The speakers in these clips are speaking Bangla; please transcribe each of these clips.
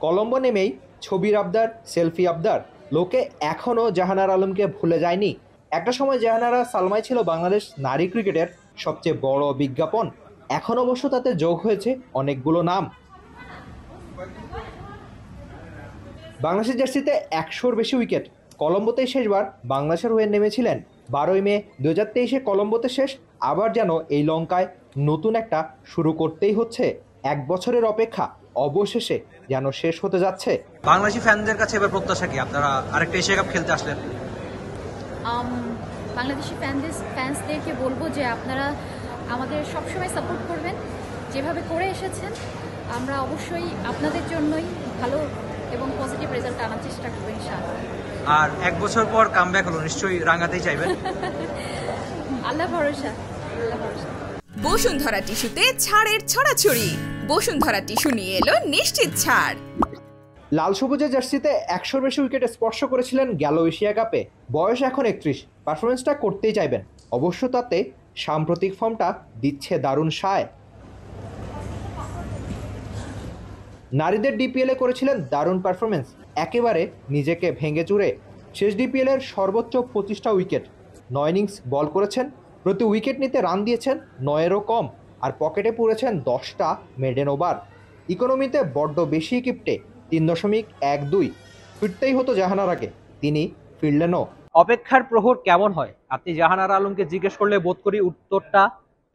কলম্বো নেমেই ছবির আবদার, সেলফি আবদার। লোকে এখনও জাহানারা আলমকে ভুলে যায়নি। একটা সময় জাহানারা সালমাই ছিল বাংলাদেশ নারী ক্রিকেটের সবচেয়ে বড় বিজ্ঞাপন। এখন অবশ্য তাতে যোগ হয়েছে অনেকগুলো নাম। বাংলাদেশের জার্সিতে 100-র বেশি উইকেট। কলম্বোতেই শেষবার বাংলাদেশের হয়ে নেমেছিলেন। 12ই মে 2023-এ কলম্বোতে শেষ। আবার যেন এই লঙ্কায় নতুন একটা শুরু করতেই হচ্ছে। 1 বছরের অপেক্ষা অবশেষে যেন শেষ হতে যাচ্ছে। বাংলাদেশি ফ্যানদের কাছে এবার প্রত্যাশা কি? আপনারা আরেকটা এশিয়া কাপ খেলতে আসলেন। বাংলাদেশি ফ্যান্সদেরকে বলবো যে আপনারা আমাদের সবসময় সাপোর্ট করবেন, যেভাবে করে এসেছেন। আমরা অবশ্যই আপনাদের জন্যই ভালো এবং পজিটিভ রেজাল্ট আনার চেষ্টা করবো ইনশাআল্লাহ। আর 1 বছর পর কামব্যাক হলো, নিশ্চয়ই রাঙ্গাতেই চাইবেন। আল্লাহ ভরসা, আল্লাহ ভরসা। বসুন্ধরা টিস্যুতে ছাড়ের ছড়াছড়ি। বসুন্ধরা টিস্যু নিয়ে এলো নিশ্চিত ছাড়। লাল সবুজের জার্সিতে 100-র বেশি উইকেটে স্পর্শ করেছিলেন গেল এশিয়া কাপে। বয়স এখন 31। পারফরমেন্সটা করতেই চাইবেন। অবশ্য তাতে সাম্প্রতিক ফর্মটা দিচ্ছে দারুণ সায়। নারীদের ডিপিএলে করেছিলেন দারুণ পারফরমেন্স, একেবারে নিজেকে ভেঙে চুরে। শেষ ডিপিএলের সর্বোচ্চ 25টা উইকেট, 9 ইনিংস বল করেছেন। প্রতি উইকেট নিতে রান দিয়েছেন 9-এরও কম, আর পকেটে পুরেছেন 10টা মেডেন ওভার। ইকোনমিতে বড্ড বেশি কিপ্টে, 3.12। ফিরতেই হতো জাহানারাকে, তিনি ফিরলেনও। অপেক্ষার প্রহর কেমন হয় আপনি জাহানারা আলমকে জিজ্ঞেস করলে বোধ করি উত্তরটা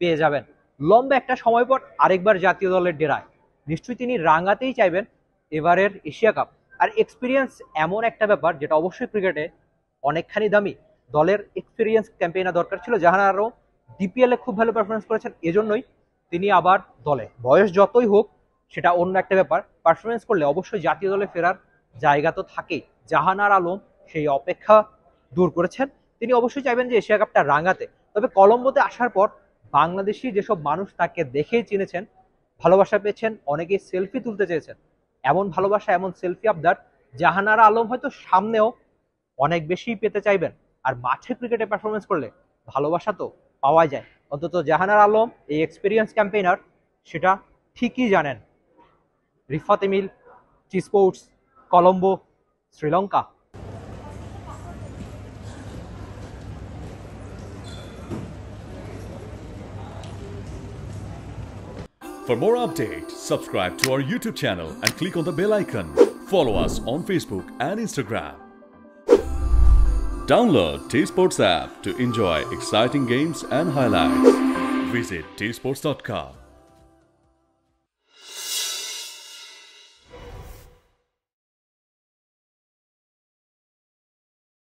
পেয়ে যাবেন। লম্বা একটা সময় পর আরেকবার জাতীয় দলের ডেরায়। নিশ্চয়ই তিনি রাঙ্গাতেই চাইবেন এবারের এশিয়া কাপ। আর এক্সপিরিয়েন্স এমন একটা ব্যাপার যেটা অবশ্যই ক্রিকেটে অনেকখানি দামি। দলের এক্সপিরিয়েন্স ক্যাম্পেইনার দরকার ছিল। জাহানারাও ডিপিএলে খুব ভালো পারফরমেন্স করেছেন, এজন্যই তিনি আবার দলে। বয়স যতই হোক সেটা অন্য একটা ব্যাপার, পারফরমেন্স করলে অবশ্যই জাতীয় দলে ফেরার জায়গা তো থাকেই। জাহানারা আলম সেই অপেক্ষা দূর করেছেন। তিনি অবশ্যই চাইবেন যে এশিয়া কাপটা রাঙ্গাতে। তবে কলম্বোতে আসার পর বাংলাদেশি যেসব মানুষ তাকে দেখেই চিনেছেন, ভালোবাসা পেয়েছেন, অনেকেই সেলফি তুলতে চেয়েছেন। এমন ভালোবাসা, এমন সেলফি আবদার জাহানারা আলম হয়তো সামনেও অনেক বেশি পেতে চাইবেন। আর মাঠে ক্রিকেটে পারফরমেন্স করলে ভালোবাসা তো পাওয়া যায়। অন্তত জাহানারা আলম এই এক্সপিরিয়েন্স ক্যাম্পেইনার সেটা ঠিকই জানেন। Rifat Emil, T Sports, Colombo, Sri Lanka. For more updates, subscribe to our YouTube channel and click on the bell icon. Follow us on Facebook and Instagram. Download T-Sports app to enjoy exciting games and highlights. Visit tsports.com.